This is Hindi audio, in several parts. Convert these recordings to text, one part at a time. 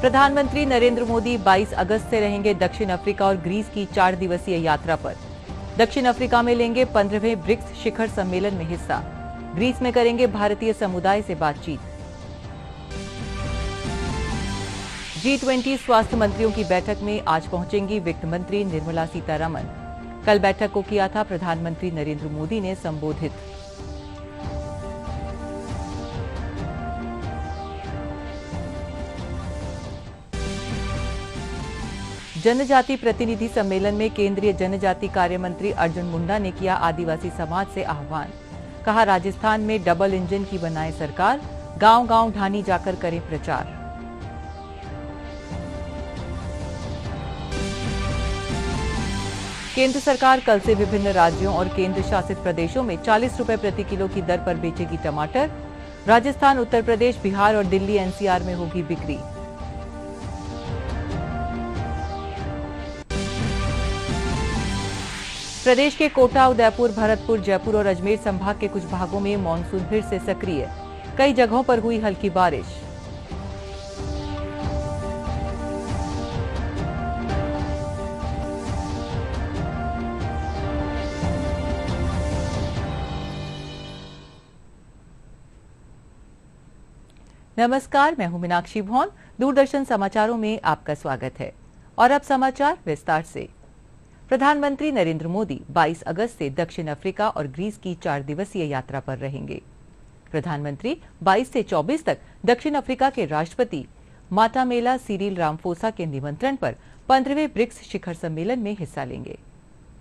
प्रधानमंत्री नरेंद्र मोदी 22 अगस्त से रहेंगे दक्षिण अफ्रीका और ग्रीस की 4 दिवसीय यात्रा पर। दक्षिण अफ्रीका में लेंगे 15वें ब्रिक्स शिखर सम्मेलन में हिस्सा। ग्रीस में करेंगे भारतीय समुदाय से बातचीत। G20 स्वास्थ्य मंत्रियों की बैठक में आज पहुंचेंगी वित्त मंत्री निर्मला सीतारमण। कल बैठक को किया था प्रधानमंत्री नरेंद्र मोदी ने संबोधित। जनजाति प्रतिनिधि सम्मेलन में केंद्रीय जनजाति कार्य मंत्री अर्जुन मुंडा ने किया आदिवासी समाज से आह्वान। कहा, राजस्थान में डबल इंजन की बनाए सरकार, गांव-गांव ढानी जाकर करे प्रचार। केंद्र सरकार कल से विभिन्न राज्यों और केंद्र शासित प्रदेशों में 40 रुपए प्रति किलो की दर पर बेचेगी टमाटर। राजस्थान, उत्तर प्रदेश, बिहार और दिल्ली एनसीआर में होगी बिक्री। प्रदेश के कोटा, उदयपुर, भरतपुर, जयपुर और अजमेर संभाग के कुछ भागों में मानसून फिर से सक्रिय। कई जगहों पर हुई हल्की बारिश। नमस्कार, मैं हूं मीनाक्षी भौन। दूरदर्शन समाचारों में आपका स्वागत है और अब समाचार विस्तार से। प्रधानमंत्री नरेंद्र मोदी 22 अगस्त से दक्षिण अफ्रीका और ग्रीस की 4 दिवसीय यात्रा पर रहेंगे। प्रधानमंत्री 22 से 24 तक दक्षिण अफ्रीका के राष्ट्रपति माटामेला सिरिल रामफोसा के निमंत्रण पर 15वें ब्रिक्स शिखर सम्मेलन में हिस्सा लेंगे।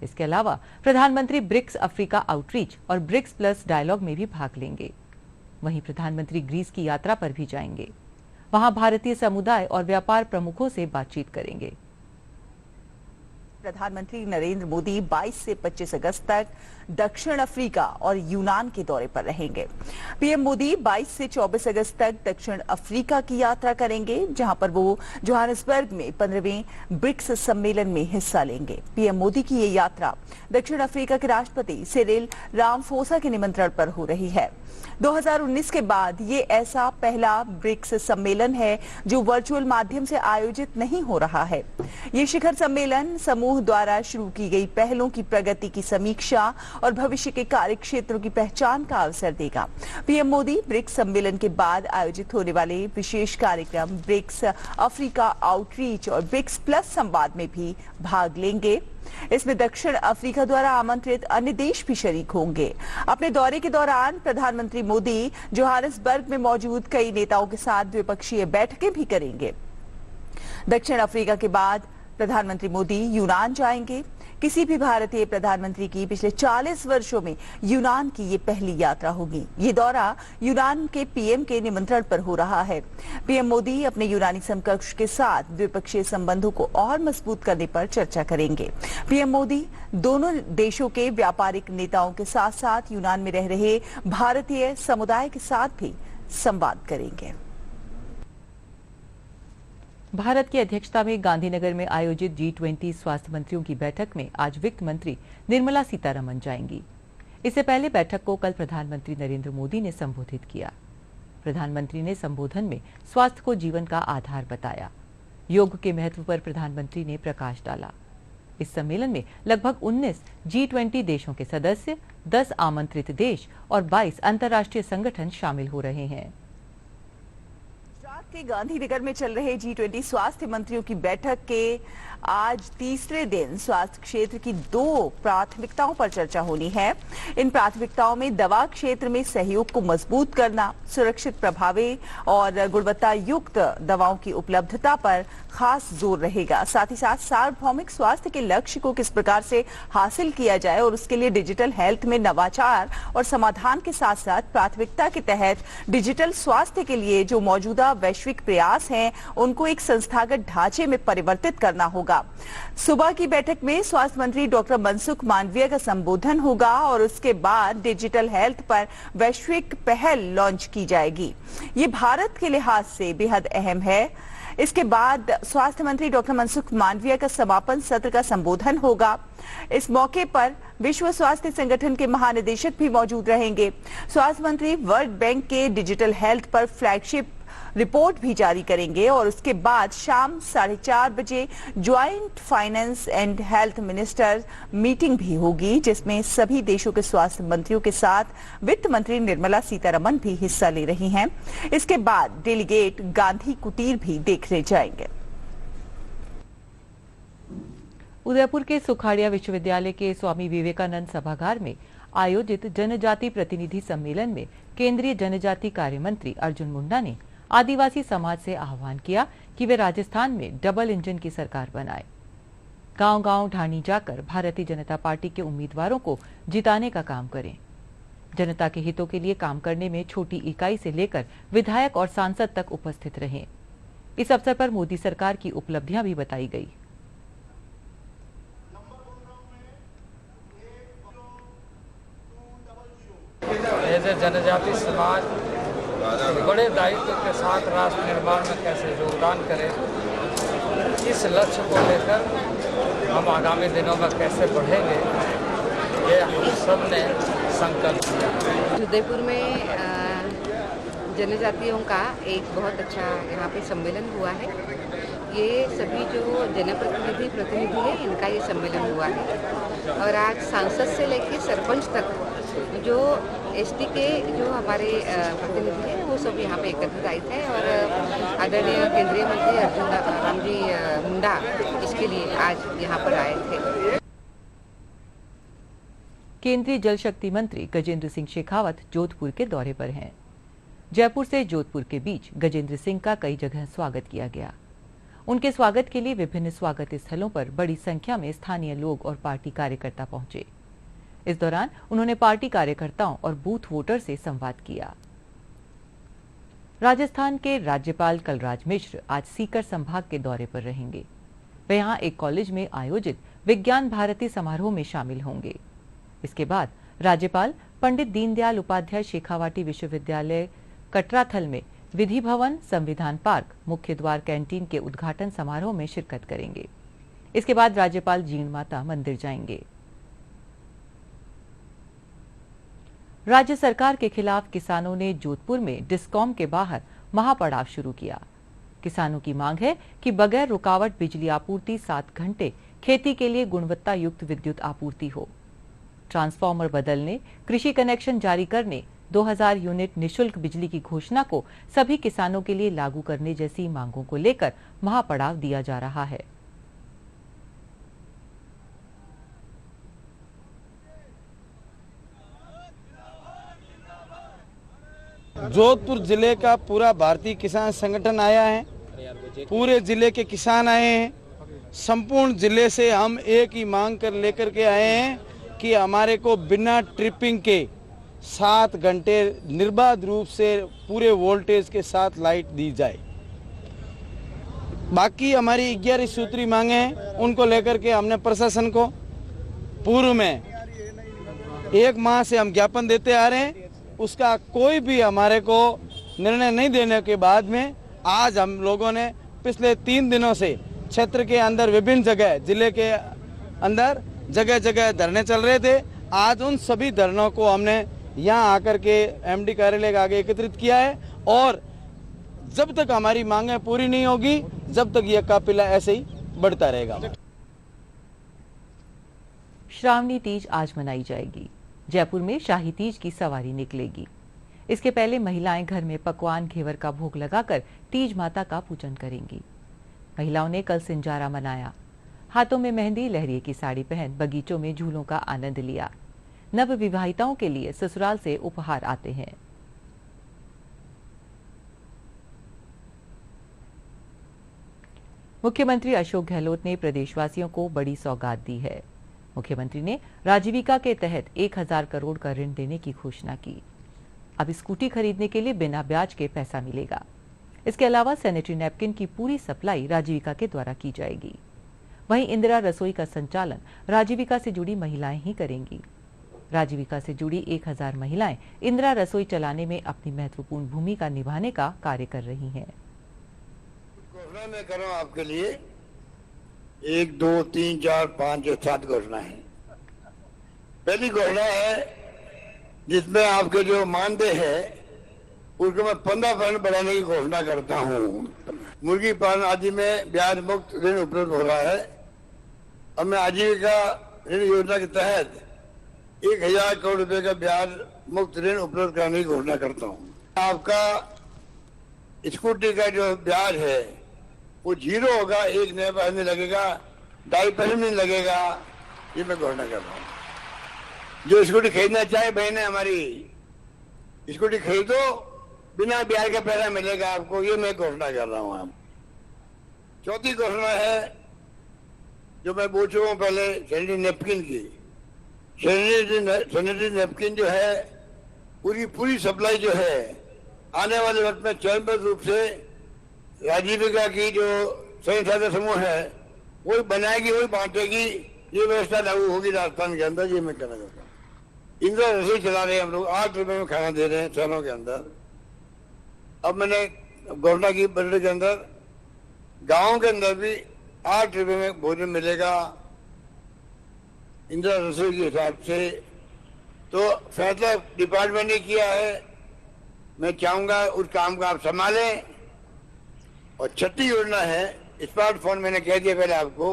इसके अलावा प्रधानमंत्री ब्रिक्स अफ्रीका आउटरीच और ब्रिक्स प्लस डायलॉग में भी भाग लेंगे। वहीं प्रधानमंत्री ग्रीस की यात्रा पर भी जाएंगे। वहां भारतीय समुदाय और व्यापार प्रमुखों से बातचीत करेंगे। प्रधानमंत्री नरेंद्र मोदी 22 से 25 अगस्त तक दक्षिण अफ्रीका और यूनान के दौरे पर रहेंगे। पीएम मोदी 22 से 24 अगस्त तक दक्षिण अफ्रीका की यात्रा करेंगे, जहां पर वो जोहानिसबर्ग में 15वें ब्रिक्स सम्मेलन में हिस्सा लेंगे। पीएम मोदी की ये यात्रा दक्षिण अफ्रीका के राष्ट्रपति सिरिल रामफोसा के निमंत्रण पर हो रही है। 2019 के बाद ये ऐसा पहला ब्रिक्स सम्मेलन है जो वर्चुअल माध्यम से आयोजित नहीं हो रहा है। ये शिखर सम्मेलन समूह द्वारा शुरू की गई पहलों की प्रगति की समीक्षा और भविष्य के कार्य क्षेत्रों की पहचान का अवसर देगा। पीएम मोदी ब्रिक्स सम्मेलन के बाद आयोजित होने वाले विशेष कार्यक्रम ब्रिक्स अफ्रीका आउटरीच और ब्रिक्स प्लस संवाद में भी भाग लेंगे। इसमें दक्षिण अफ्रीका द्वारा आमंत्रित अन्य देश भी शरीक होंगे। अपने दौरे के दौरान प्रधानमंत्री मोदी जोहानिसबर्ग में मौजूद कई नेताओं के साथ द्विपक्षीय बैठकें भी करेंगे। दक्षिण अफ्रीका के बाद प्रधानमंत्री मोदी यूनान जाएंगे। किसी भी भारतीय प्रधानमंत्री की पिछले 40 वर्षों में यूनान की ये पहली यात्रा होगी। ये दौरा यूनान के पीएम के निमंत्रण पर हो रहा है। पीएम मोदी अपने यूनानी समकक्ष के साथ द्विपक्षीय संबंधों को और मजबूत करने पर चर्चा करेंगे। पीएम मोदी दोनों देशों के व्यापारिक नेताओं के साथ साथ यूनान में रह रहे भारतीय समुदाय के साथ भी संवाद करेंगे। भारत की अध्यक्षता में गांधीनगर में आयोजित G20 स्वास्थ्य मंत्रियों की बैठक में आज वित्त मंत्री निर्मला सीतारमण जाएंगी। इससे पहले बैठक को कल प्रधानमंत्री नरेंद्र मोदी ने संबोधित किया। प्रधानमंत्री ने संबोधन में स्वास्थ्य को जीवन का आधार बताया। योग के महत्व पर प्रधानमंत्री ने प्रकाश डाला। इस सम्मेलन में लगभग 19 G20 देशों के सदस्य, 10 आमंत्रित देश और 22 अंतर्राष्ट्रीय संगठन शामिल हो रहे हैं। के गांधीनगर में चल रहे G20 स्वास्थ्य मंत्रियों की बैठक के आज तीसरे दिन स्वास्थ्य क्षेत्र की 2 प्राथमिकताओं पर चर्चा होनी है। इन प्राथमिकताओं में दवा क्षेत्र में सहयोग को मजबूत करना, सुरक्षित, प्रभावी और गुणवत्ता युक्त दवाओं की उपलब्धता पर खास जोर रहेगा। साथ ही साथ सार्वभौमिक स्वास्थ्य के लक्ष्य को किस प्रकार से हासिल किया जाए और उसके लिए डिजिटल हेल्थ में नवाचार और समाधान के साथ साथ प्राथमिकता के तहत डिजिटल स्वास्थ्य के लिए जो मौजूदा वैश्विक प्रयास हैं उनको एक संस्थागत ढांचे में परिवर्तित करना होगा। सुबह की बैठक में स्वास्थ्य मंत्री डॉक्टर मनसुख मांडविया का संबोधन होगा और उसके बाद डिजिटल हेल्थ पर वैश्विक पहल लॉन्च की जाएगी। ये भारत के लिहाज से बेहद अहम है। इसके बाद स्वास्थ्य मंत्री डॉक्टर मनसुख मांडविया का समापन सत्र का संबोधन होगा। इस मौके पर विश्व स्वास्थ्य संगठन के महानिदेशक भी मौजूद रहेंगे। स्वास्थ्य मंत्री वर्ल्ड बैंक के डिजिटल हेल्थ पर फ्लैगशिप रिपोर्ट भी जारी करेंगे और उसके बाद शाम 4:30 बजे joint finance and health minister meeting भी होगी, जिसमें सभी देशों के स्वास्थ्य मंत्रियों के साथ वित्त मंत्री निर्मला सीतारमण भी हिस्सा ले रही हैं। इसके बाद डेलीगेट गांधी कुटीर भी देखने जाएंगे। उदयपुर के सुखाड़िया विश्वविद्यालय के स्वामी विवेकानंद सभागार में आयोजित जनजाति प्रतिनिधि सम्मेलन में केंद्रीय जनजाति कार्य मंत्री अर्जुन मुंडा ने आदिवासी समाज से आह्वान किया कि वे राजस्थान में डबल इंजन की सरकार बनाए, गांव-गांव ढाणी जाकर भारतीय जनता पार्टी के उम्मीदवारों को जिताने का काम करें, जनता के हितों के लिए काम करने में छोटी इकाई से लेकर विधायक और सांसद तक उपस्थित रहें। इस अवसर पर मोदी सरकार की उपलब्धियां भी बताई गई। ऐसे जनजाति समाज बड़े दायित्व के साथ राष्ट्र निर्माण में कैसे योगदान करें, इस लक्ष्य को लेकर हम आगामी दिनों में कैसे बढ़ेंगे, ये हम सब ने संकल्प किया। उदयपुर में जनजातियों का एक बहुत अच्छा यहाँ पे सम्मेलन हुआ है। ये सभी जो प्रतिनिधि है, इनका ये सम्मेलन हुआ है और आज सांसद से लेकर सरपंच तक जो एसटी के जो हमारे प्रतिनिधि हैं वो सब यहाँ पे एकत्रित आए थे और आदरणीय केंद्रीय मंत्री अर्जुन राम जी मुंडा इसके लिए आज यहाँ पर आए थे। केंद्रीय जल शक्ति मंत्री गजेंद्र सिंह शेखावत जोधपुर के दौरे पर हैं। जयपुर से जोधपुर के बीच गजेंद्र सिंह का कई जगह स्वागत किया गया। उनके स्वागत के लिए विभिन्न स्वागत स्थलों पर बड़ी संख्या में स्थानीय लोग और पार्टी कार्यकर्ता पहुंचे। इस दौरान उन्होंने पार्टी कार्यकर्ताओं और बूथ वोटर से संवाद किया। राजस्थान के राज्यपाल कलराज मिश्र आज सीकर संभाग के दौरे पर रहेंगे। वे यहां एक कॉलेज में आयोजित विज्ञान भारती समारोह में शामिल होंगे। इसके बाद राज्यपाल पंडित दीनदयाल उपाध्याय शेखावाटी विश्वविद्यालय कटराथल में विधि भवन, संविधान पार्क, मुख्य द्वार कैंटीन के उद्घाटन समारोह में शिरकत करेंगे। इसके बाद राज्यपाल जीण माता मंदिर जाएंगे। राज्य सरकार के खिलाफ किसानों ने जोधपुर में डिस्कॉम के बाहर महापड़ाव शुरू किया। किसानों की मांग है कि बगैर रुकावट बिजली आपूर्ति 7 घंटे खेती के लिए गुणवत्ता युक्त विद्युत आपूर्ति हो, ट्रांसफार्मर बदलने, कृषि कनेक्शन जारी करने, 2000 यूनिट निशुल्क बिजली की घोषणा को सभी किसानों के लिए लागू करने जैसी मांगों को लेकर महापड़ाव दिया जा रहा है। जोधपुर जिले का पूरा भारतीय किसान संगठन आया है, पूरे जिले के किसान आए हैं। संपूर्ण जिले से हम एक ही मांग कर लेकर के आए हैं कि हमारे को बिना ट्रिपिंग के 7 घंटे निर्बाध रूप से पूरे वोल्टेज के साथ लाइट दी जाए। बाकी हमारी 11 सूत्री मांगे हैं, उनको लेकर के हमने प्रशासन को पूर्व में 1 माह से हम ज्ञापन देते आ रहे हैं। उसका कोई भी हमारे को निर्णय नहीं देने के बाद में आज हम लोगों ने पिछले 3 दिनों से क्षेत्र के अंदर विभिन्न जगह, जिले के अंदर जगह जगह धरने चल रहे थे। आज उन सभी धरनों को हमने यहाँ आकर के एमडी कार्यालय के आगे एकत्रित किया है और जब तक हमारी मांगें पूरी नहीं होगी, जब तक यह काफिला ऐसे ही बढ़ता रहेगा। श्रावणी तीज आज मनाई जाएगी। जयपुर में शाही तीज की सवारी निकलेगी। इसके पहले महिलाएं घर में पकवान घेवर का भोग लगाकर तीज माता का पूजन करेंगी। महिलाओं ने कल सिंजारा मनाया, हाथों में मेहंदी, लहरिये की साड़ी पहन बगीचों में झूलों का आनंद लिया। नव विवाहिताओं के लिए ससुराल से उपहार आते हैं। मुख्यमंत्री अशोक गहलोत ने प्रदेशवासियों को बड़ी सौगात दी है। मुख्यमंत्री ने राजीविका के तहत 1000 करोड़ का ऋण देने की घोषणा की। अब स्कूटी खरीदने के लिए बिना ब्याज के पैसा मिलेगा। इसके अलावा सैनिटरी नैपकिन की पूरी सप्लाई राजीविका के द्वारा की जाएगी। वहीं इंदिरा रसोई का संचालन राजीविका से जुड़ी महिलाएं ही करेंगी। राजीविका से जुड़ी 1000 महिलाएं इंदिरा रसोई चलाने में अपनी महत्वपूर्ण भूमिका निभाने का कार्य कर रही हैं। घोषणा मैं कर रहा हूं आपके लिए 1, 2, 3, 4, 5 और 7 घोषणा है। पहली घोषणा है जिसमें आपके जो मानदेय है उसको मैं 15% बढ़ाने की घोषणा करता हूँ। मुर्गी पालन आदि में ब्याज मुक्त ऋण उपलब्ध हो रहा है। अब मैं आजीविका ऋण योजना के तहत 1000 करोड़ रुपए का ब्याज मुक्त ऋण उपलब्ध कराने की घोषणा करता हूँ। आपका स्कूटी का जो ब्याज है वो 0 होगा, 1 नया पैसा नहीं लगेगा, 2.5% नहीं लगेगा, ये मैं घोषणा कर रहा हूँ। जो स्कूटी खरीदना चाहे बहने हमारी, स्कूटी खरीदो, बिना ब्याज का पैसा मिलेगा आपको, ये मैं घोषणा कर रहा हूँ। चौथी घोषणा है जो मैं पूछ रहा हूँ पहले सैनिटरी नैपकिन की। सैनिटरी नैपकिन जो है पूरी सप्लाई जो है आने वाले वक्त में चरणबद्ध रूप से आजीविका की जो संस्था समूह है वही बनाएगी, वही बांटेगी, ये व्यवस्था लागू होगी राजस्थान के अंदर। ये मैं कहना चाहता हूँ। इंदिरा रसोई चला रहे हैं हम लोग, 8 रुपए में खाना दे रहे हैं शहरों के अंदर। अब मैंने घोषणा की बजट के अंदर गाँव के अंदर भी 8 रुपए में भोजन मिलेगा इंदिरा रसोई के हिसाब से। तो फैसला डिपार्टमेंट ने किया है, मैं चाहूंगा उस काम का आप संभालें। और छठी योजना है स्मार्टफोन, मैंने कह दिया पहले आपको,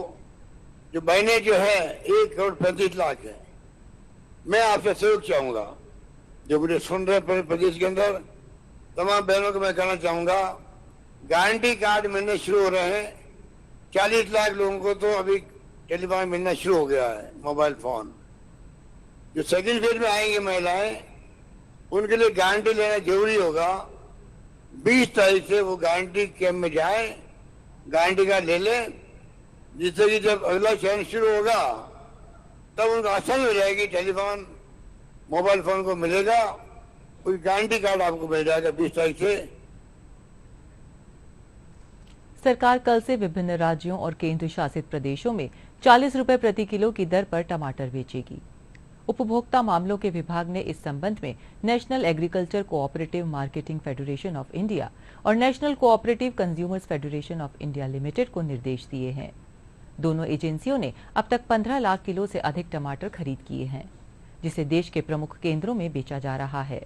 जो बहने जो है 1,35,00,000 है। मैं आपसे सहयोग चाहूंगा, जो मुझे सुन रहे प्रदेश के अंदर तमाम बहनों को मैं कहना चाहूंगा, गारंटी कार्ड मिलने शुरू हो रहे हैं। 40 लाख लोगों को तो अभी टेलीफोन मिलना शुरू हो गया है, मोबाइल फोन। जो सेकंड फेज में आएंगे महिलाएं, उनके लिए गारंटी लेना जरूरी होगा। 20 तारीख से वो गारंटी कैंप में जाए, गारंटी कार्ड ले लें, जिससे कि जब अगला चरण शुरू होगा तब उनको आसानी हो जाएगी, टेलीफोन मोबाइल फोन को मिलेगा, कोई गारंटी कार्ड आपको मिल जाएगा 20 तारीख से। सरकार कल से विभिन्न राज्यों और केंद्र शासित प्रदेशों में 40 रुपए प्रति किलो की दर पर टमाटर बेचेगी। उपभोक्ता मामलों के विभाग ने इस संबंध में national agriculture cooperative marketing federation of India और national cooperative consumers federation of India limited को निर्देश दिए हैं। दोनों एजेंसियों ने अब तक 15 लाख किलो से अधिक टमाटर खरीद किए हैं, जिसे देश के प्रमुख केंद्रों में बेचा जा रहा है।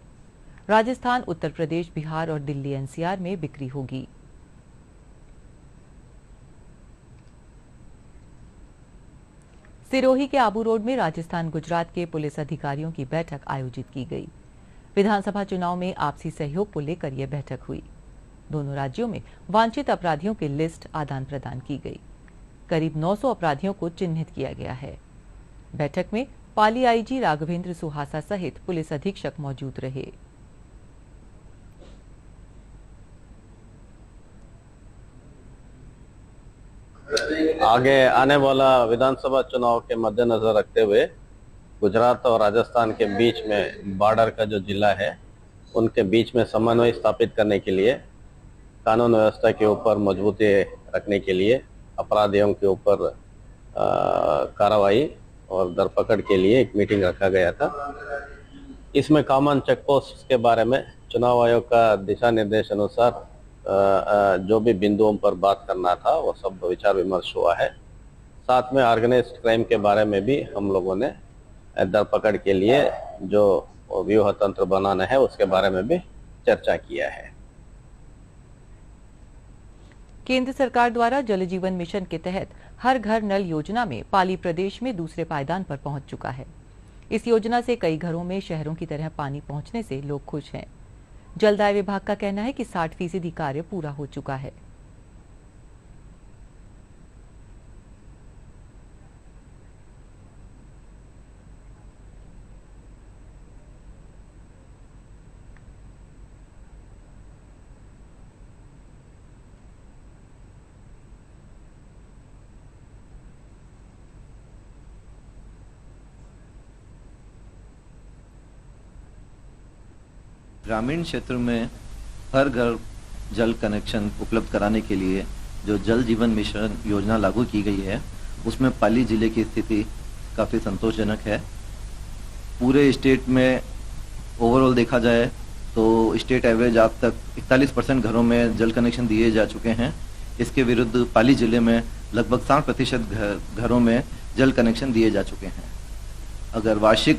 राजस्थान, उत्तर प्रदेश, बिहार और दिल्ली एनसीआर में बिक्री होगी। सिरोही के आबू रोड में राजस्थान गुजरात के पुलिस अधिकारियों की बैठक आयोजित की गई। विधानसभा चुनाव में आपसी सहयोग को लेकर यह बैठक हुई। दोनों राज्यों में वांछित अपराधियों की लिस्ट आदान प्रदान की गई। करीब 900 अपराधियों को चिन्हित किया गया है। बैठक में पाली आईजी राघवेंद्र सुहासा सहित पुलिस अधीक्षक मौजूद रहे। आगे आने वाला विधानसभा चुनाव के मद्देनजर रखते हुए गुजरात और राजस्थान के बीच में बॉर्डर का जो जिला है उनके बीच में समन्वय स्थापित करने के लिए, कानून व्यवस्था के ऊपर मजबूती रखने के लिए, अपराधियों के ऊपर कार्रवाई और धरपकड़ के लिए एक मीटिंग रखा गया था। इसमें कॉमन चेक पोस्ट के बारे में चुनाव आयोग का दिशा निर्देश अनुसार जो भी बिंदुओं पर बात करना था वो सब विचार विमर्श हुआ है। साथ में ऑर्गेनाइज्ड क्राइम के बारे में भी हम लोगों ने धरपकड़ के लिए जो व्यूह तंत्र बनाना है उसके बारे में भी चर्चा किया है। केंद्र सरकार द्वारा जल जीवन मिशन के तहत हर घर नल योजना में पाली प्रदेश में दूसरे पायदान पर पहुंच चुका है। इस योजना से कई घरों में शहरों की तरह पानी पहुंचने से लोग खुश हैं। जलदाय विभाग का कहना है कि 60% कार्य पूरा हो चुका है। ग्रामीण क्षेत्र में हर घर जल कनेक्शन उपलब्ध कराने के लिए जो जल जीवन मिशन योजना लागू की गई है उसमें पाली जिले की स्थिति काफ़ी संतोषजनक है। पूरे स्टेट में ओवरऑल देखा जाए तो स्टेट एवरेज अब तक 41% घरों में जल कनेक्शन दिए जा चुके हैं। इसके विरुद्ध पाली जिले में लगभग 60% घरों में जल कनेक्शन दिए जा चुके हैं। अगर वार्षिक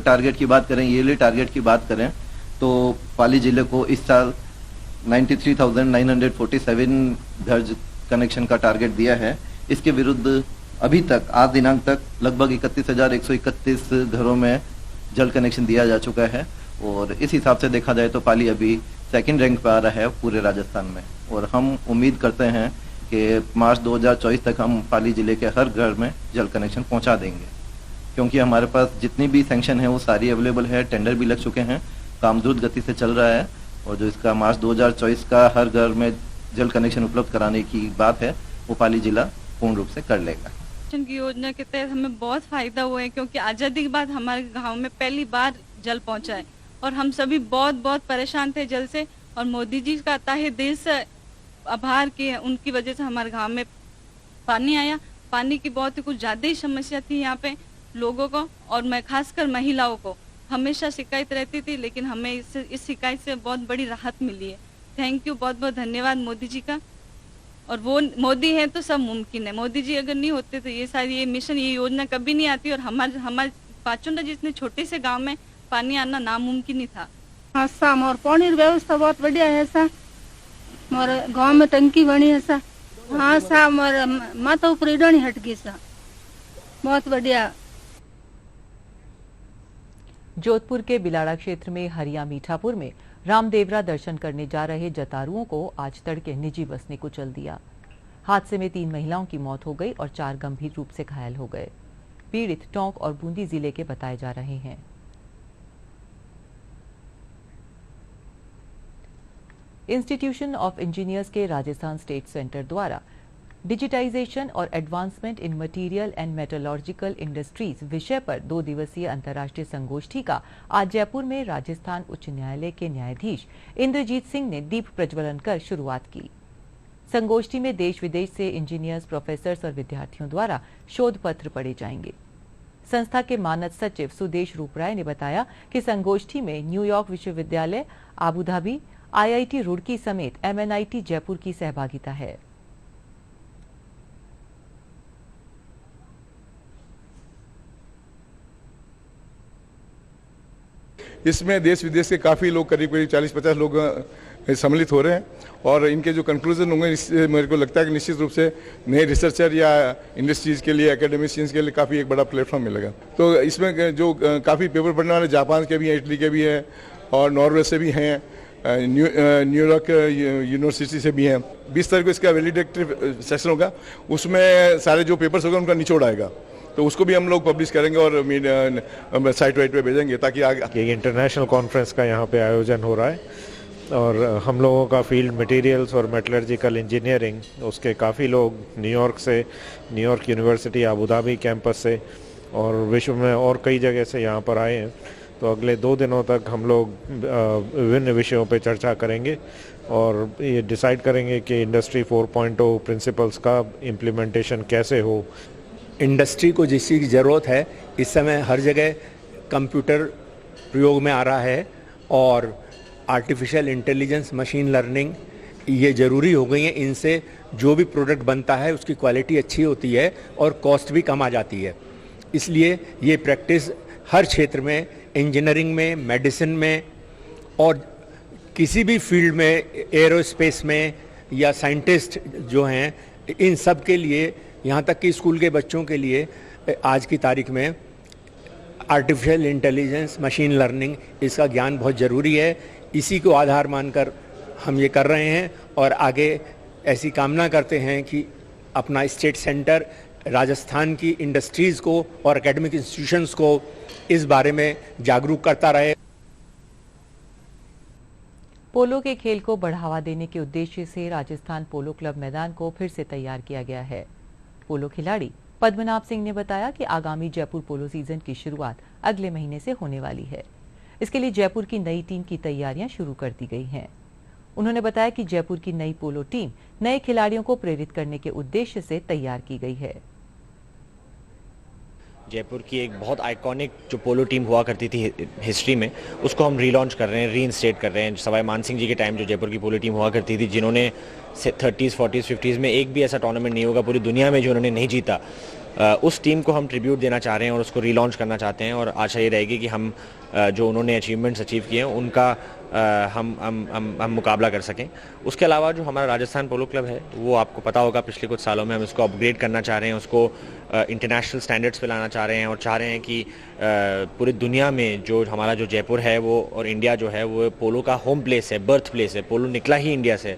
टारगेट की बात करें, ईयरली टारगेट की बात करें तो पाली जिले को इस साल 93,947 घर कनेक्शन का टारगेट दिया है। इसके विरुद्ध अभी तक आज दिनांक तक लगभग 31,131 घरों में जल कनेक्शन दिया जा चुका है और इस हिसाब से देखा जाए तो पाली अभी सेकंड रैंक पर आ रहा है पूरे राजस्थान में। और हम उम्मीद करते हैं कि मार्च 2024 तक हम पाली जिले के हर घर में जल कनेक्शन पहुंचा देंगे, क्योंकि हमारे पास जितनी भी सैंक्शन है वो सारी अवेलेबल है, टेंडर भी लग चुके हैं, काम द्रुत गति से चल रहा है और जो इसका मार्च 2024 का हर घर में जल कनेक्शन उपलब्ध कराने की बात है वो पाली जिला पूर्ण रूप से कर लेगा। की योजना के तहत हमें बहुत फायदा हुआ है, क्योंकि आज़ादी के बाद हमारे गांव में पहली बार जल पहुंचा है और हम सभी बहुत परेशान थे जल से, और मोदी जी का ताहे दिल से आभार किए, उनकी वजह से हमारे गांव में पानी आया। पानी की बहुत ही कुछ ज़्यादा ही समस्या थी यहाँ पे लोगों को, और मैं खासकर महिलाओं को हमेशा शिकायत रहती थी, लेकिन हमें इस शिकायत से बहुत बड़ी राहत मिली है। थैंक यू, बहुत धन्यवाद मोदी जी का। और वो मोदी है तो सब मुमकिन है, मोदी जी अगर नहीं होते तो ये सारी ये मिशन ये योजना कभी नहीं आती और हमारे पाचुंडा जितने छोटे से गांव में पानी आना नामुमकिन ही था। हाँ सा मोर पानी की व्यवस्था बहुत बढ़िया है सा, मोर गांव में टंकी बनी है सा। हाँ सा मोर माता ऊपर इडोनी हट गई सा, बहुत बढ़िया। जोधपुर के बिलाड़ा क्षेत्र में हरिया मीठापुर में रामदेवरा दर्शन करने जा रहे जतारुओं को आज तड़के निजी बस ने कुचल दिया। हादसे में 3 महिलाओं की मौत हो गई और 4 गंभीर रूप से घायल हो गए। पीड़ित टोंक और बूंदी जिले के बताए जा रहे हैं। इंस्टीट्यूशन ऑफ इंजीनियर्स के राजस्थान स्टेट सेंटर द्वारा डिजिटाइजेशन और advancement in material and metallurgical industries विषय पर 2 दिवसीय अंतर्राष्ट्रीय संगोष्ठी का आज जयपुर में राजस्थान उच्च न्यायालय के न्यायाधीश इंद्रजीत सिंह ने दीप प्रज्वलन कर शुरुआत की। संगोष्ठी में देश विदेश से इंजीनियर्स, प्रोफेसर्स और विद्यार्थियों द्वारा शोध पत्र पढ़े जाएंगे। संस्था के मानद सचिव सुदेश रूपराय ने बताया कि संगोष्ठी में न्यूयॉर्क विश्वविद्यालय, आबू धाबी, IIT रुड़की समेत MNIT जयपुर की सहभागिता है। इसमें देश विदेश के काफ़ी लोग, करीब 40-50 लोग सम्मिलित हो रहे हैं और इनके जो कंक्लूजन होंगे इससे मेरे को लगता है कि निश्चित रूप से नए रिसर्चर या इंडस्ट्रीज के लिए, एकेडमिशियंस के लिए काफ़ी एक बड़ा प्लेटफॉर्म मिलेगा। तो इसमें जो काफ़ी पेपर पढ़ने वाले जापान के भी हैं, इटली के भी हैं और नॉर्वे से भी हैं, न्यूयॉर्क यूनिवर्सिटी से भी हैं। 20 तारीख को इसका वैलिडेटरी सेशन होगा, उसमें सारे जो पेपर्स होगा उनका निचोड़ आएगा, तो उसको भी हम लोग पब्लिश करेंगे और साइट वाइट पे भेजेंगे ताकि आगे। इंटरनेशनल कॉन्फ्रेंस का यहाँ पे आयोजन हो रहा है और हम लोगों का फील्ड मटेरियल्स और मेटलर्जिकल इंजीनियरिंग, उसके काफ़ी लोग न्यूयॉर्क से, New York university, Abu Dhabi campus से और विश्व में और कई जगह से यहाँ पर आए हैं। तो अगले 2 दिनों तक हम लोग विभिन्न विषयों पे चर्चा करेंगे और ये डिसाइड करेंगे कि इंडस्ट्री 4.0 प्रिंसिपल्स का इम्प्लीमेंटेशन कैसे हो। इंडस्ट्री को जिस चीज़ की ज़रूरत है, इस समय हर जगह कंप्यूटर प्रयोग में आ रहा है और आर्टिफिशियल इंटेलिजेंस, मशीन लर्निंग ये ज़रूरी हो गई है। इनसे जो भी प्रोडक्ट बनता है उसकी क्वालिटी अच्छी होती है और कॉस्ट भी कम आ जाती है। इसलिए ये प्रैक्टिस हर क्षेत्र में, इंजीनियरिंग में, मेडिसिन में और किसी भी फील्ड में, एरोस्पेस में या साइंटिस्ट जो हैं, इन सब के लिए, यहाँ तक कि स्कूल के बच्चों के लिए आज की तारीख में आर्टिफिशियल इंटेलिजेंस, मशीन लर्निंग, इसका ज्ञान बहुत ज़रूरी है। इसी को आधार मानकर हम ये कर रहे हैं और आगे ऐसी कामना करते हैं कि अपना स्टेट सेंटर राजस्थान की इंडस्ट्रीज़ को और एकेडमिक इंस्टीट्यूशंस को इस बारे में जागरूक करता रहे। पोलो के खेल को बढ़ावा देने के उद्देश्य से राजस्थान पोलो क्लब मैदान को फिर से तैयार किया गया है। पोलो खिलाड़ी पद्मनाभ सिंह ने बताया कि आगामी जयपुर पोलो सीजन की शुरुआत अगले महीने से होने वाली है। इसके लिए जयपुर की नई टीम की तैयारियां शुरू कर दी गई हैं। उन्होंने बताया कि जयपुर की नई पोलो टीम नए खिलाड़ियों को प्रेरित करने के उद्देश्य से तैयार की गई है। जयपुर की एक बहुत आइकॉनिक जो पोलो टीम हुआ करती थी हिस्ट्री में, उसको हम रीलॉन्च कर रहे हैं, रीइंस्टेट कर रहे हैं। सवाई मानसिंह जी के टाइम जो जयपुर की पोलो टीम हुआ करती थी, जिन्होंने 30s 40s 50s में एक भी ऐसा टूर्नामेंट नहीं होगा पूरी दुनिया में जो उन्होंने नहीं जीता, उस टीम को हम ट्रिब्यूट देना चाह रहे हैं और उसको रीलॉन्च करना चाहते हैं। और आशा ये रहेगी कि हम जो उन्होंने अचीवमेंट्स अचीव किए हैं उनका हम मुकाबला कर सकें। उसके अलावा जो हमारा राजस्थान पोलो क्लब है, वो आपको पता होगा पिछले कुछ सालों में हम इसको अपग्रेड करना चाह रहे हैं, उसको इंटरनेशनल स्टैंडर्ड्स पे लाना चाह रहे हैं और चाह रहे हैं कि पूरी दुनिया में जो हमारा जो जयपुर है वो और इंडिया जो है वो पोलो का होम प्लेस है, बर्थ प्लेस है। पोलो निकला ही इंडिया से,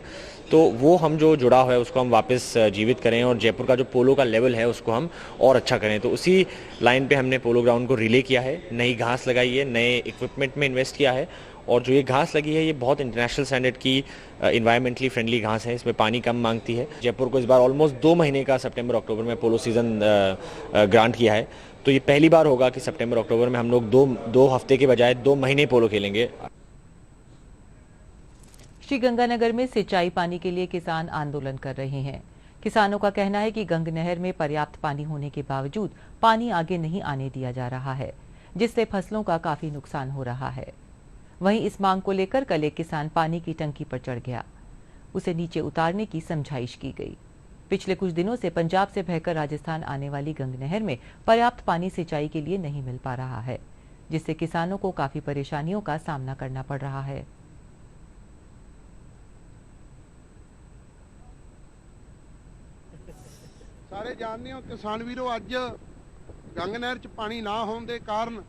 तो वो हम जो जुड़ाव है उसको हम वापस जीवित करें और जयपुर का जो पोलो का लेवल है उसको हम और अच्छा करें। तो उसी लाइन पे हमने पोलो ग्राउंड को रिले किया है, नई घास लगाई है, नए इक्विपमेंट में इन्वेस्ट किया है और जो ये घास लगी है ये बहुत इंटरनेशनल स्टैंडर्ड की इन्वायरमेंटली फ्रेंडली घास है। इसमें पानी कम मांगती है। जयपुर को इस बार ऑलमोस्ट 2 महीने का सितंबर अक्टूबर में पोलो सीज़न ग्रांट किया है, तो ये पहली बार होगा कि सितंबर अक्टूबर में हम लोग 2 हफ्ते के बजाय 2 महीने पोलो खेलेंगे। श्रीगंगानगर में सिंचाई पानी के लिए किसान आंदोलन कर रहे हैं। किसानों का कहना है कि गंग नहर में पर्याप्त पानी होने के बावजूद पानी आगे नहीं आने दिया जा रहा है, जिससे फसलों का काफी नुकसान हो रहा है। वहीं इस मांग को लेकर कल एक किसान पानी की टंकी पर चढ़ गया, उसे नीचे उतारने की समझाइश की गई। पिछले कुछ दिनों से पंजाब से बहकर राजस्थान आने वाली गंग नहर में पर्याप्त पानी सिंचाई के लिए नहीं मिल पा रहा है, जिससे किसानों को काफी परेशानियों का सामना करना पड़ रहा है। ਸਾਰੇ ਜਾਣਦੇ ਹੋ ਕਿਸਾਨ ਵੀਰੋ, ਅੱਜ ਗੰਗ ਨਹਿਰ 'ਚ ਪਾਣੀ ਨਾ ਹੋਣ ਦੇ ਕਾਰਨ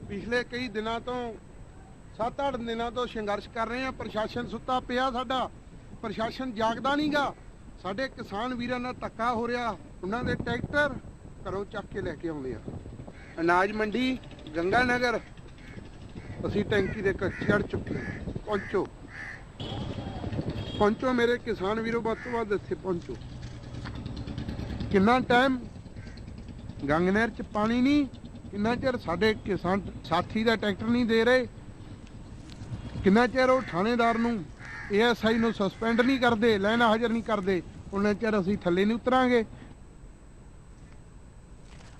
ਪਿਛਲੇ ਕਈ ਦਿਨਾਂ ਤੋਂ 7-8 ਦਿਨਾਂ ਤੋਂ ਸੰਘਰਸ਼ ਕਰ ਰਹੇ ਆ। ਪ੍ਰਸ਼ਾਸਨ ਸੁੱਤਾ ਪਿਆ, ਸਾਡਾ ਪ੍ਰਸ਼ਾਸਨ ਜਾਗਦਾ ਨਹੀਂਗਾ। ਸਾਡੇ ਕਿਸਾਨ ਵੀਰਾਂ ਨਾਲ ਧੱਕਾ ਹੋ ਰਿਹਾ, ਉਹਨਾਂ ਦੇ ਟਰੈਕਟਰ ਘਰੋਂ ਚੱਕ ਕੇ ਲੈ ਕੇ ਆਉਂਦੇ ਆ। ਅਨਾਜ ਮੰਡੀ ਗੰਗਾ ਨਗਰ ਅਸੀਂ ਟੈਂਕੀ ਦੇ ਚੜ੍ਹ ਚੁੱਕੇ ਹਾਂ। ਪਹੁੰਚੋ ਮੇਰੇ ਕਿਸਾਨ ਵੀਰੋ, ਵੱਧ ਤੋਂ ਵੱਧ ਇੱਥੇ ਪਹੁੰਚੋ। किन्ना टाइम गंग नहर च पानी नहीं, किन्ना चिर साडे किसान साथी दा ट्रैक्टर नहीं दे रहे, किन्ना चिर वो थानेदार नूं ASI नूं सस्पेंड नहीं करते, लैन हाजिर नहीं करते, उन्ना चिर असीं थल्ले नहीं उतरांगे।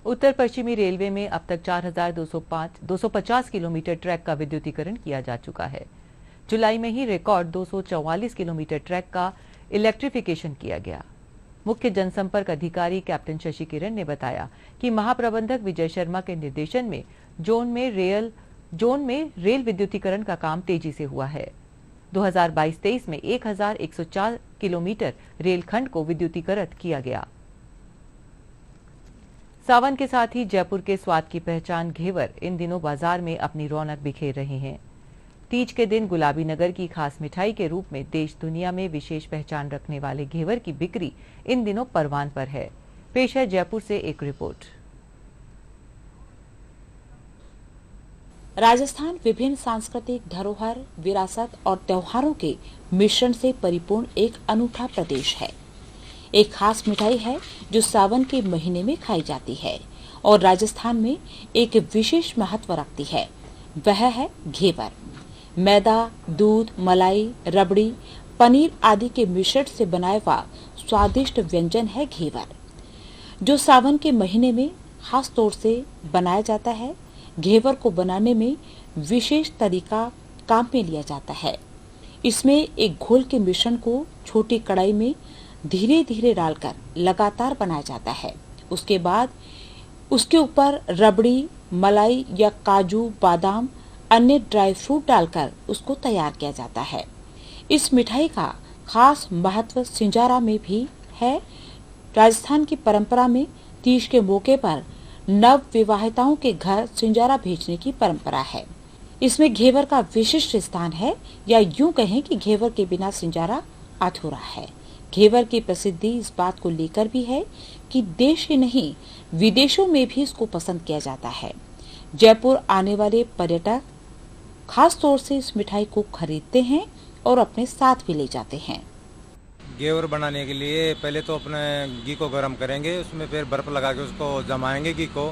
उत्तर पश्चिमी रेलवे में अब तक 4,250 किलोमीटर ट्रैक का विद्युतीकरण किया जा चुका है। जुलाई में ही रिकॉर्ड 244 किलोमीटर ट्रैक का इलेक्ट्रिफिकेशन किया गया। मुख्य जनसंपर्क अधिकारी कैप्टन शशि किरण ने बताया कि महाप्रबंधक विजय शर्मा के निर्देशन में जोन में रेल विद्युतीकरण का काम तेजी से हुआ है। 2022-23 में 1,104 किलोमीटर रेलखंड को विद्युतीकृत किया गया। सावन के साथ ही जयपुर के स्वाद की पहचान घेवर इन दिनों बाजार में अपनी रौनक बिखेर रहे हैं। तीज के दिन गुलाबी नगर की खास मिठाई के रूप में देश दुनिया में विशेष पहचान रखने वाले घेवर की बिक्री इन दिनों परवान पर है। पेश है जयपुर से एक रिपोर्ट। राजस्थान विभिन्न सांस्कृतिक धरोहर, विरासत और त्योहारों के मिश्रण से परिपूर्ण एक अनूठा प्रदेश है। एक खास मिठाई है जो सावन के महीने में खाई जाती है और राजस्थान में एक विशेष महत्व रखती है, वह है घेवर। मैदा, दूध, मलाई, रबड़ी, पनीर आदि के मिश्रण से बनाया हुआ स्वादिष्ट व्यंजन है घेवर, जो सावन के महीने में खास तौर से बनाया जाता है। घेवर को बनाने में विशेष तरीका काम में लिया जाता है। इसमें एक घोल के मिश्रण को छोटी कढ़ाई में धीरे धीरे डालकर लगातार बनाया जाता है। उसके बाद उसके ऊपर रबड़ी, मलाई या काजू, बादाम, अन्य ड्राई फ्रूट डालकर उसको तैयार किया जाता है। इस मिठाई का खास महत्व सिंजारा में भी है। राजस्थान की परंपरा में तीज के मौके पर नव विवाहिताओं के घर सिंजारा भेजने की परंपरा है। इसमें घेवर का विशिष्ट स्थान है, या यूं कहें कि घेवर के बिना सिंजारा अधूरा है। घेवर की प्रसिद्धि इस बात को लेकर भी है कि देश ही नहीं विदेशों में भी इसको पसंद किया जाता है। जयपुर आने वाले पर्यटक खास तौर से इस मिठाई को खरीदते हैं और अपने साथ भी ले जाते हैं। घेवर बनाने के लिए पहले तो अपने घी को गर्म करेंगे, उसमें फिर बर्फ लगा के उसको जमाएंगे घी को,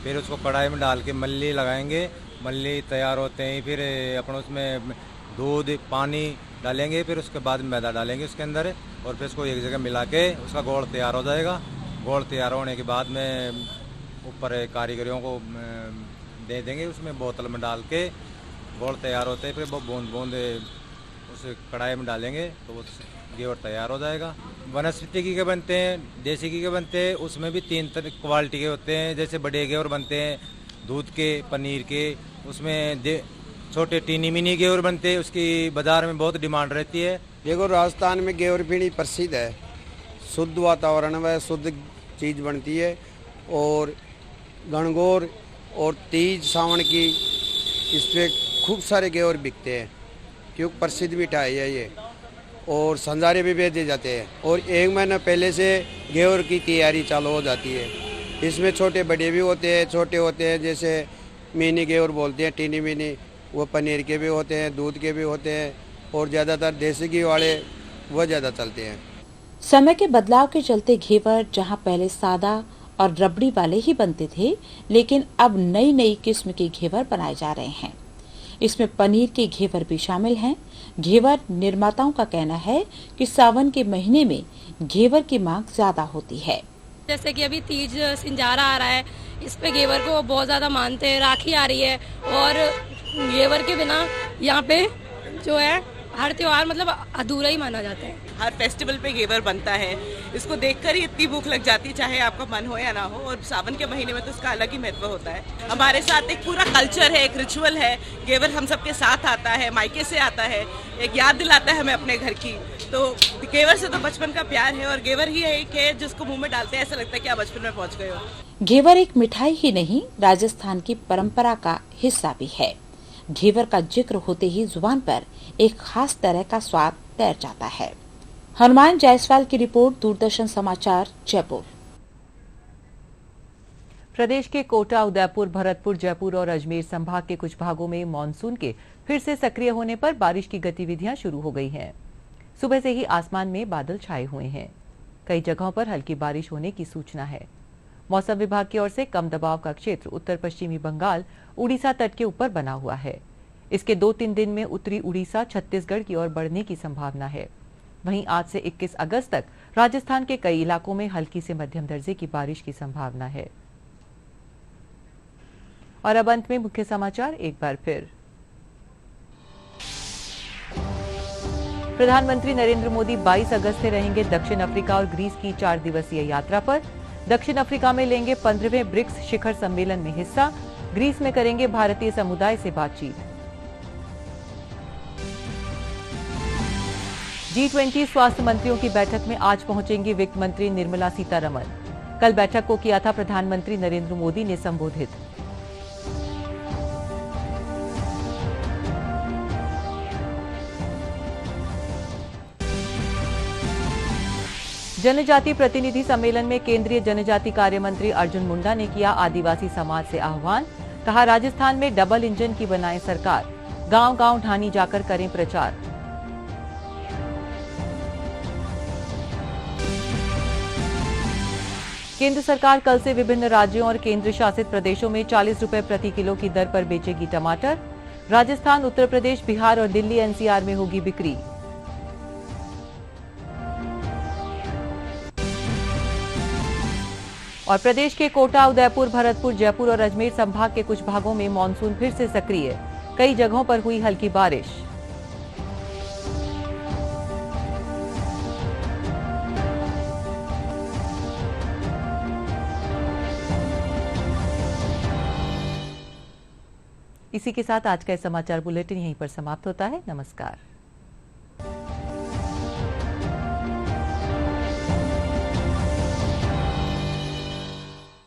फिर उसको कढ़ाई में डाल के मल्ली लगाएंगे। मल्ली तैयार होते ही फिर अपन उसमें दूध, पानी डालेंगे, फिर उसके बाद मैदा डालेंगे उसके अंदर और फिर उसको एक जगह मिला के उसका गोल तैयार हो जाएगा। गोल तैयार होने के बाद में ऊपर कारीगरों को दे देंगे, उसमें बोतल में डाल के गोल तैयार होते हैं, फिर वो बूंद बूंद उस कढ़ाई में डालेंगे तो वो घेवर तैयार हो जाएगा। वनस्पति घी के बनते हैं, देसी घी के बनते हैं, उसमें भी 3 तरह क्वालिटी के होते हैं। जैसे बड़े घेवर बनते हैं दूध के, पनीर के, उसमें छोटे टीनी मिनी घेवर बनते हैं, उसकी बाजार में बहुत डिमांड रहती है। देखो राजस्थान में घेवर पीढ़ी प्रसिद्ध है, शुद्ध वातावरण में शुद्ध चीज़ बनती है और गणगौर और तीज सावन की इस पर खूब सारे घेवर बिकते हैं क्योंकि प्रसिद्ध मिठाई है ये, और संजारे भी बेचे जाते हैं और 1 महीना पहले से घेवर की तैयारी चालू हो जाती है। इसमें छोटे बड़े भी होते हैं, छोटे होते हैं जैसे मिनी घेवर बोलते हैं, टीनी मिनी, वो पनीर के भी होते हैं, दूध के भी होते हैं और ज़्यादातर देसी घी वाले वो ज़्यादा चलते हैं। समय के बदलाव के चलते घेवर जहां पहले सादा और रबड़ी वाले ही बनते थे, लेकिन अब नई नई किस्म के घेवर बनाए जा रहे हैं। इसमें पनीर के घेवर भी शामिल हैं। घेवर निर्माताओं का कहना है कि सावन के महीने में घेवर की मांग ज्यादा होती है। जैसे कि अभी तीज सिंजारा आ रहा है, इस पे घेवर को बहुत ज्यादा मानते हैं, राखी आ रही है और घेवर के बिना यहाँ पे जो है हर त्योहार मतलब अधूरा ही माना जाता है। हर फेस्टिवल पे घेवर बनता है, इसको देखकर ही इतनी भूख लग जाती है, चाहे आपका मन हो या ना हो। और सावन के महीने में तो इसका अलग ही महत्व होता है। हमारे साथ एक पूरा कल्चर है, एक रिचुअल है। घेवर हम सबके साथ आता है, मायके से आता है, एक याद दिलाता है हमें अपने घर की। तो घेवर से तो बचपन का प्यार है और घेवर ही है कि जिसको मुंह में डालते हैं ऐसा लगता है कि आप बचपन में पहुंच गए हो। घेवर एक मिठाई ही नहीं, राजस्थान की परंपरा का हिस्सा भी है। घेवर का जिक्र होते ही जुबान पर एक खास तरह का स्वाद तैर जाता है। हनुमान जायसवाल की रिपोर्ट, दूरदर्शन समाचार, जयपुर। प्रदेश के कोटा, उदयपुर, भरतपुर, जयपुर और अजमेर संभाग के कुछ भागों में मानसून के फिर से सक्रिय होने पर बारिश की गतिविधियां शुरू हो गई हैं। सुबह से ही आसमान में बादल छाए हुए हैं। कई जगहों पर हल्की बारिश होने की सूचना है। मौसम विभाग की ओर से कम दबाव का क्षेत्र उत्तर पश्चिमी बंगाल, उड़ीसा तट के ऊपर बना हुआ है। इसके 2-3 दिन में उत्तरी उड़ीसा, छत्तीसगढ़ की ओर बढ़ने की संभावना है। वहीं आज से 21 अगस्त तक राजस्थान के कई इलाकों में हल्की से मध्यम दर्जे की बारिश की संभावना है। और अब अंत में मुख्य समाचार एक बार फिर। प्रधानमंत्री नरेंद्र मोदी 22 अगस्त से रहेंगे दक्षिण अफ्रीका और ग्रीस की 4 दिवसीय यात्रा पर। दक्षिण अफ्रीका में लेंगे 15वें ब्रिक्स शिखर सम्मेलन में हिस्सा। ग्रीस में करेंगे भारतीय समुदाय से बातचीत। G20 स्वास्थ्य मंत्रियों की बैठक में आज पहुंचेंगी वित्त मंत्री निर्मला सीतारमण। कल बैठक को किया था प्रधानमंत्री नरेंद्र मोदी ने संबोधित। जनजाति प्रतिनिधि सम्मेलन में केंद्रीय जनजाति कार्य मंत्री अर्जुन मुंडा ने किया आदिवासी समाज से आह्वान। कहा, राजस्थान में डबल इंजन की बनाए सरकार, गांव-गांव ढानी जाकर करें प्रचार। केंद्र सरकार कल से विभिन्न राज्यों और केंद्र शासित प्रदेशों में 40 रुपए प्रति किलो की दर पर बेचेगी टमाटर। राजस्थान, उत्तर प्रदेश, बिहार और दिल्ली एनसीआर में होगी बिक्री। और प्रदेश के कोटा, उदयपुर, भरतपुर, जयपुर और अजमेर संभाग के कुछ भागों में मानसून फिर से सक्रिय। कई जगहों पर हुई हल्की बारिश। इसी के साथ आज का समाचार बुलेटिन यहीं पर समाप्त होता है। नमस्कार।